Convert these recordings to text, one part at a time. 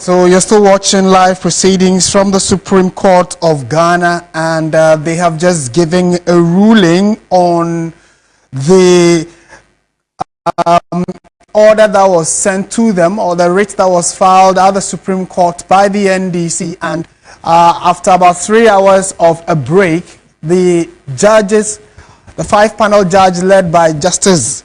So you're still watching live proceedings from the Supreme Court of Ghana, and they have just given a ruling on the order that was sent to them, or the writ that was filed at the Supreme Court by the NDC. And after about 3 hours of a break, the judges, the 5-panel judge led by Justice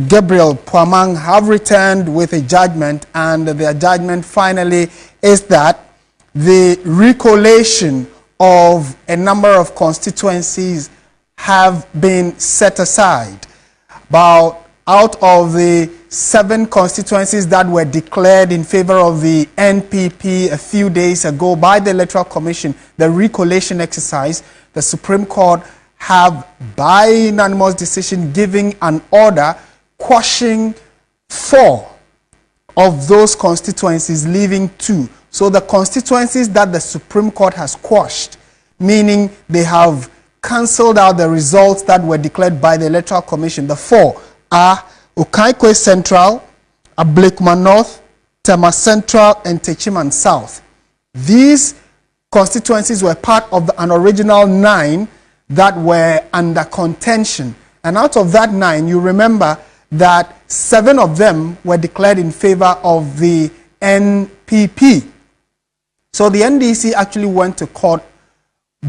Gabriel Puamang, have returned with a judgment, and their judgment finally is that the recollation of a number of constituencies have been set aside. About out of the 7 constituencies that were declared in favor of the NPP a few days ago by the Electoral Commission, the recollation exercise, the Supreme Court have, by unanimous decision, giving an order quashing 4 of those constituencies, leaving 2. So the constituencies that the Supreme Court has quashed, meaning they have cancelled out the results that were declared by the Electoral Commission, the 4 are PAA Central, Ablekuma North, Tema Central, and Techiman South. These constituencies were part of an original 9 that were under contention. And out of that 9, you remember that 7 of them were declared in favor of the NPP. So the NDC actually went to court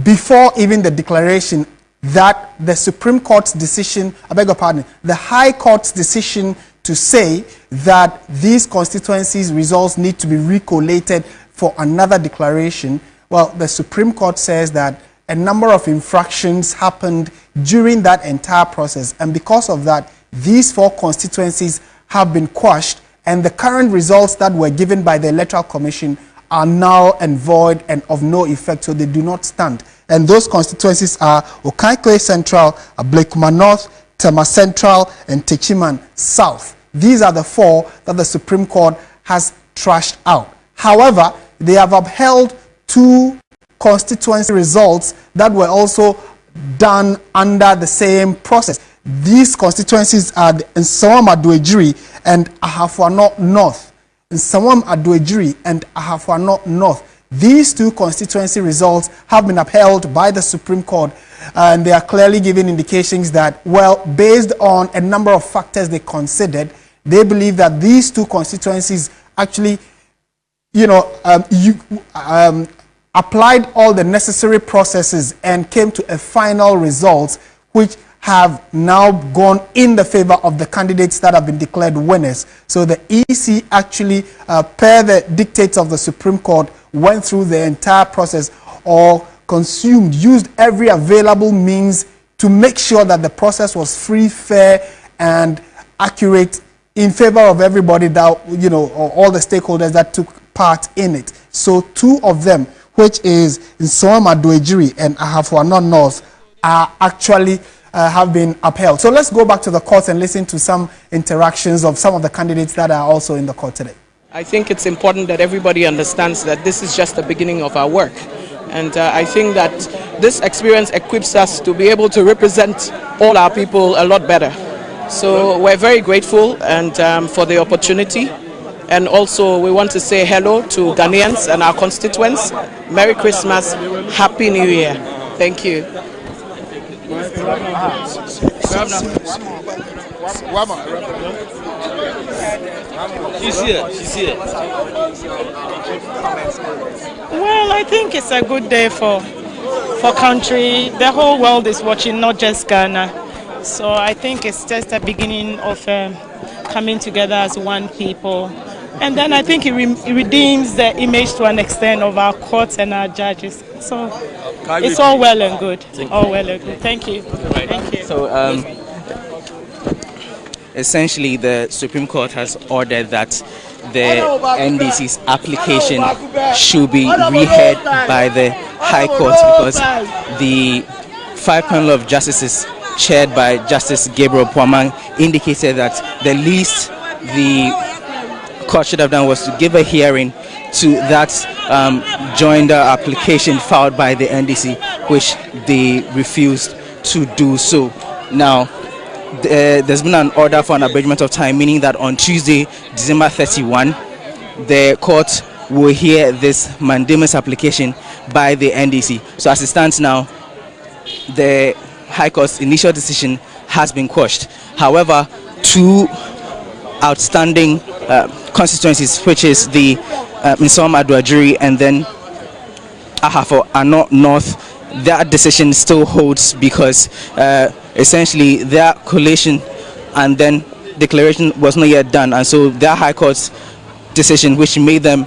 before even the declaration that the Supreme Court's decision, I beg your pardon, the High Court's decision to say that these constituencies' results need to be recollated for another declaration. Well, the Supreme Court says that a number of infractions happened during that entire process, and because of that, these 4 constituencies have been quashed, and the current results that were given by the Electoral Commission are null and void and of no effect, so they do not stand. And those constituencies are PAA Central, Ablekuma North, Tema Central, and Techiman South. These are the 4 that the Supreme Court has trashed out. However, they have upheld 2 constituency results that were also done under the same process. These constituencies are Nsawam Adoejiri and Ahafua North. Nsawam Adoejiri and Ahafua North. These 2 constituency results have been upheld by the Supreme Court, and they are clearly giving indications that, well, based on a number of factors they considered, they believe that these 2 constituencies actually, applied all the necessary processes and came to a final result which have now gone in the favor of the candidates that have been declared winners. So the EC actually, per the dictates of the Supreme Court, went through the entire process, or used every available means to make sure that the process was free, fair, and accurate in favor of everybody that, or all the stakeholders that took part in it. So 2 of them, which is Nsawam Adoejiri and Ahafua North, are actually have been upheld. So let's go back to the court and listen to some interactions of some of the candidates that are also in the court today. I think it's important that everybody understands that this is just the beginning of our work. And I think that this experience equips us to be able to represent all our people a lot better. So we're very grateful and for the opportunity. And also we want to say hello to Ghanaians and our constituents. Merry Christmas, Happy New Year. Thank you. She's here. Well, I think it's a good day for country. The whole world is watching, not just Ghana. So I think it's just a beginning of coming together as one people. And then I think it redeems the image to an extent of our courts and our judges. So it's all well and good. All well and good. Thank you. Thank you. So essentially the Supreme Court has ordered that the NDC's application should be reheard by the High Court, because the 5-panel of justices chaired by Justice Gabriel Puamang indicated that the least the court should have done was to give a hearing to that joinder application filed by the NDC, which they refused to do so. Now, there's been an order for an abridgment of time, meaning that on Tuesday, December 31, the court will hear this mandamus application by the NDC. So as it stands now, the High Court's initial decision has been quashed. However, two outstanding constituencies, which is the Nsawam Aduajiri and then Ahafo Ano North, that decision still holds because essentially their collation and then declaration was not yet done, and so their High Court's decision, which made them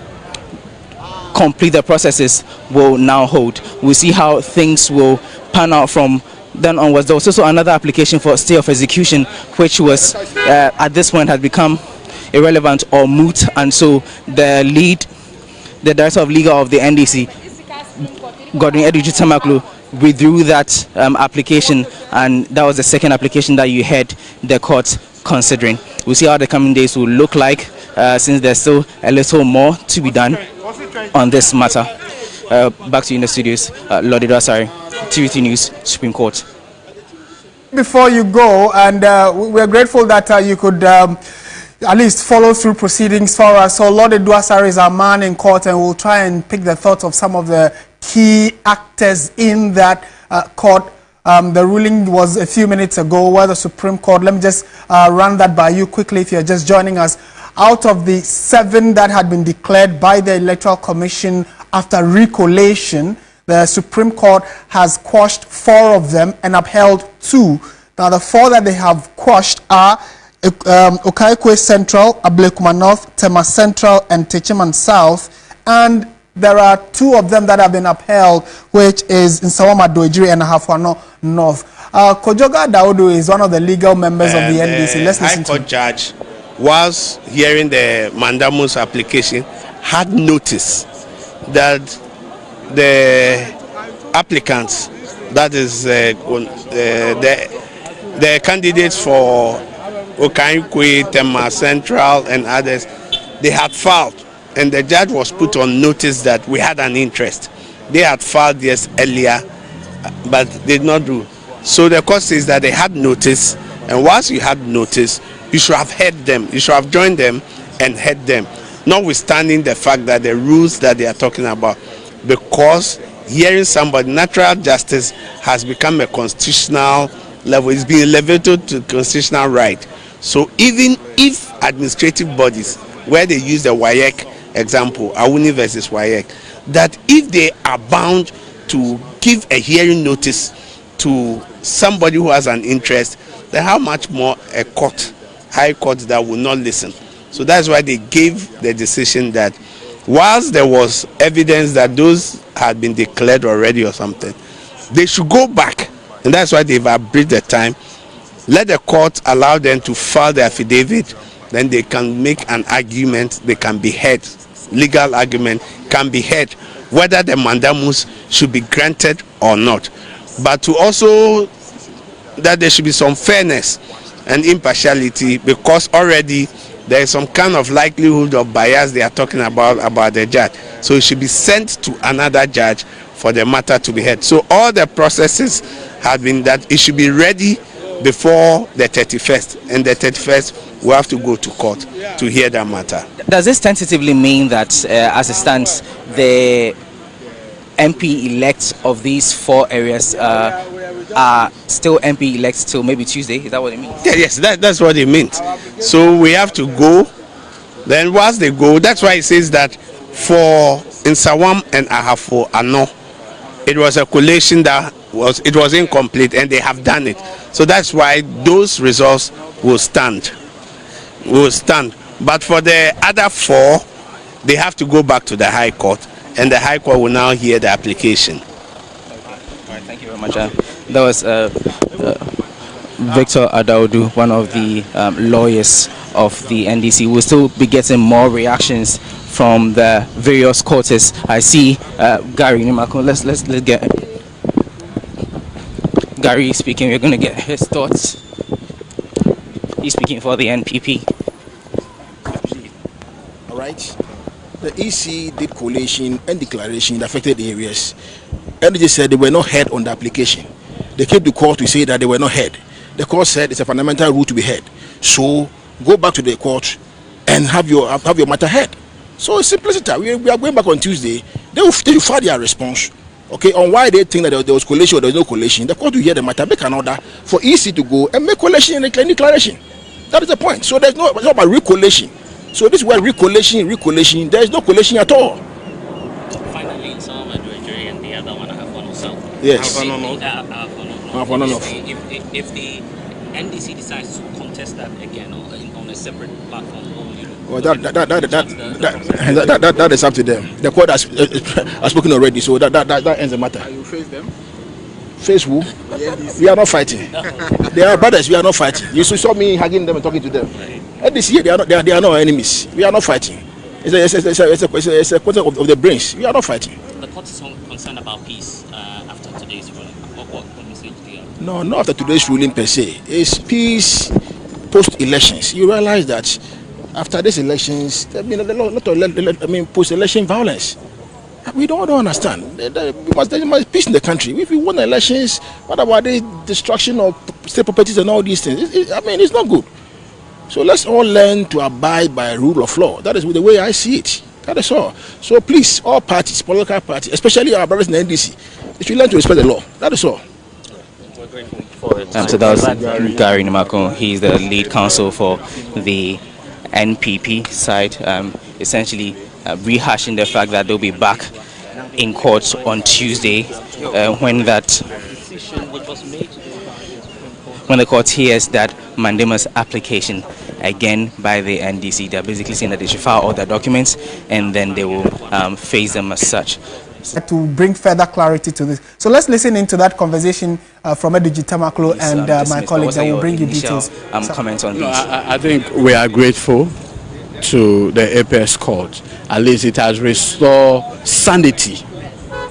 complete the processes, will now hold. We'll see how things will pan out from then onwards. There was also another application for stay of execution, which was at this point had become irrelevant or moot, and so the director of legal of the NDC, Godwin Edwidge Tamaklu, withdrew that application, and that was the second application that you had the court considering. We'll see how the coming days will look like, since there's still a little more to be done on this matter. Back to you in the studios, Lord Idwasari, TV3 News, Supreme Court. Before you go, and we're grateful that you could at least follow through proceedings for us. So Lord Idwasari is our man in court, and we'll try and pick the thoughts of some of the key actors in that court. The ruling was a few minutes ago where the Supreme Court, let me just run that by you quickly if you're just joining us. Out of the 7 that had been declared by the Electoral Commission after recollation, the Supreme Court has quashed 4 of them and upheld 2. Now the 4 that they have quashed are Okaikwe Central, Ablekuma North, Tema Central, and Techiman South, and there are 2 of them that have been upheld, which is Nsawam Aduajiri and Ahafo North. Kojoga Daudu is one of the legal members of the NDC. Let's listen to him. High Court judge, was hearing the mandamus application, had noticed that the applicants, that is the candidates for Okaikwe, Tema Central, and others, they had filed. And the judge was put on notice that we had an interest. They had filed years earlier, but they did not do. So the court says that they had notice, and once you had notice, you should have heard them. You should have joined them and heard them, notwithstanding the fact that the rules that they are talking about. Because hearing somebody, natural justice has become a constitutional level. It's been elevated to constitutional right. So even if administrative bodies, where they use the WAEC example, Awuni versus WAEC, that if they are bound to give a hearing notice to somebody who has an interest, then how much more a court, high court, that will not listen. So that's why they gave the decision that whilst there was evidence that those had been declared already or something, they should go back, and that's why they've abridged the time. Let the court allow them to file the affidavit, then they can make an argument, they can be heard, legal argument can be heard, whether the mandamus should be granted or not. But to also, that there should be some fairness and impartiality, because already there is some kind of likelihood of bias they are talking about the judge. So it should be sent to another judge for the matter to be heard. So all the processes have been that it should be ready before the 31st, and the 31st we have to go to court to hear that matter. Does this tentatively mean that as it stands, the MP elects of these 4 areas are still MP elects till maybe Tuesday? Is that what it means? Yeah, yes, that's what it means. So we have to go. Then once they go, that's why it says that for Nsawam and Ahafo Ano, it was a collation that was incomplete, and they have done it. So that's why those results will stand. But for the other 4, they have to go back to the High Court, and the High Court will now hear the application. All right, thank you very much. That was Victor Adaudu, one of the lawyers of the NDC. We'll still be getting more reactions from the various quarters. I see Gary Nimako. Let's get Gary speaking. We're going to get his thoughts. He's speaking for the NPP. All right. The EC did collation and declaration in the affected areas. And they said they were not heard on the application. They came to court to say that they were not heard. The court said it's a fundamental rule to be heard. So go back to the court and have your matter heard. So it's simplicity. We are going back on Tuesday. They will file their response, okay, on why they think that there was collation or there was no collation. The court will hear the matter, make an order for EC to go and make collation and a declaration. That is the point. So it's not about recollation. So this word recollation, there is no collation at all. Finally, some are doing jury and the other one I have one also. Yes. If the NDC decides to contest that again or on a separate platform, well, that is up to them. The court has spoken already, so that ends the matter. You face them? Face who? We are not fighting. They are brothers. We are not fighting. You saw me hugging them and talking to them. And this year they are not enemies. We are not fighting. It's a question of the brains. We are not fighting. The court is concerned about peace after today's ruling. What message do you have? No, not after today's ruling per se. It's peace post-elections. You realize that after these elections, there have been a lot of post-election violence. We don't understand. There must be peace in the country. If we won elections, what about the destruction of state properties and all these things? It's not good. So let's all learn to abide by rule of law. That is the way I see it. That is all. So please, all parties, political parties, especially our brothers in the NDC, they should learn to respect the law. That is all. So that was Gary Nimako. He's the lead counsel for the NPP side, essentially rehashing the fact that they'll be back in court on Tuesday when the court hears that mandamus application again by the NDC. They're basically saying that they should file all their documents and then they will face them as such. To bring further clarity to this. So let's listen into that conversation from Edigi Tamaklo and my colleagues, and we'll bring you details. Comments on this. I think we are grateful to the Apex Court. At least it has restored sanity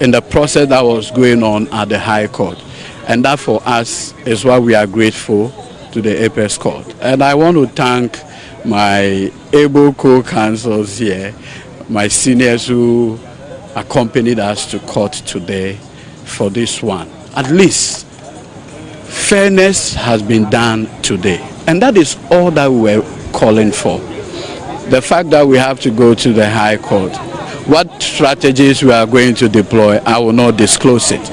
in the process that was going on at the High Court. And that for us is why we are grateful to the Apex Court. And I want to thank my able co-counsels here, my seniors who accompanied us to court today for this one. At least fairness has been done today. And that is all that we're calling for. The fact that we have to go to the High Court, what strategies we are going to deploy, I will not disclose it.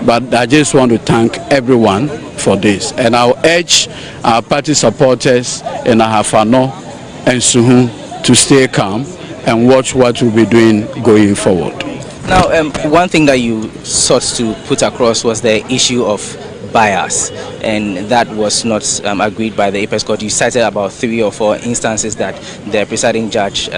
But I just want to thank everyone for this. And I'll urge our party supporters in Ahafano and Suhun to stay calm and watch what we'll be doing going forward. Now, one thing that you sought to put across was the issue of bias, and that was not agreed by the Apex Court. You cited about 3 or 4 instances that the presiding judge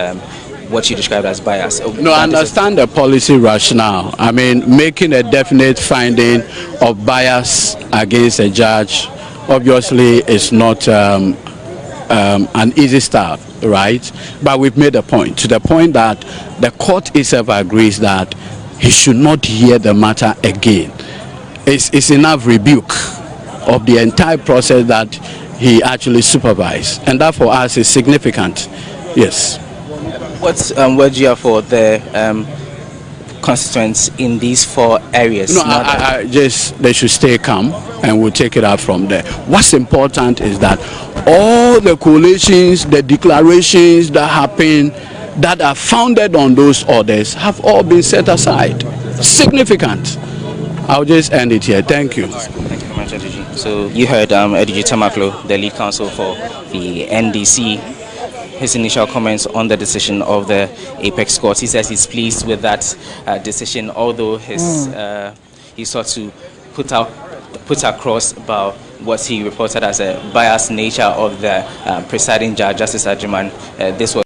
what you described as bias. No, I understand the policy rationale. Making a definite finding of bias against a judge obviously is not an easy start, right? But we've made a point, to the point that the court itself agrees that he should not hear the matter again. It's enough rebuke of the entire process that he actually supervised, and that for us is significant. Yes. What word do you have for the constituents in these 4 areas? No, they should stay calm and we'll take it out from there. What's important is that all the coalitions, the declarations that happen, that are founded on those orders, have all been set aside. Significant. I'll just end it here. Thank you. Thank you very much, Edigi. So you heard Edigi Tamaklo, the lead counsel for the NDC, his initial comments on the decision of the Apex Court. He says he's pleased with that decision, although he sought to put across about what he reported as a biased nature of the presiding judge, Justice Ajiman. This was